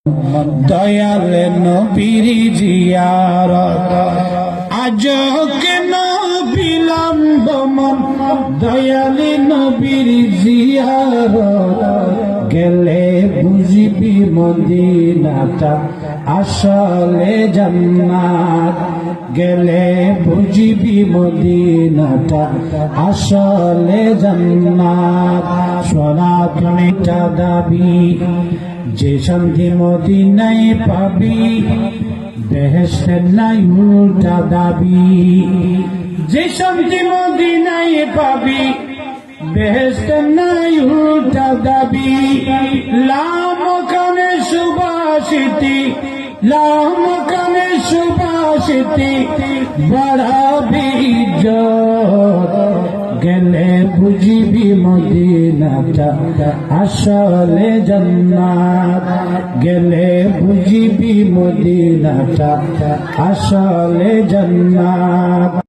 দয়াল নবীর জিয়ারত আজ কেন বিলম্ব মন দয়াল নবীর জিয়ারত গেলে বুঝবি মদিনাটা আসলে জান্নাত গেলে বুঝবি মদিনাটা আসলে জান্নাত সনাতনীটা দাবি যে শান্তি মদিনায় পাবি বেহেশতের নাই উল্টা দাবি যে শান্তি মদিনায় পাবি বেহেশতের নাই উল্টা দাবি লাম কানে সুবাসিতি লাম কানে সুবাসিতি বাড়াবি ইজ্জত গেলে বুঝবি মদিনাটা আসলে জান্নাত গেলে বুঝবি মদিনাটা আসলে জান্নাত।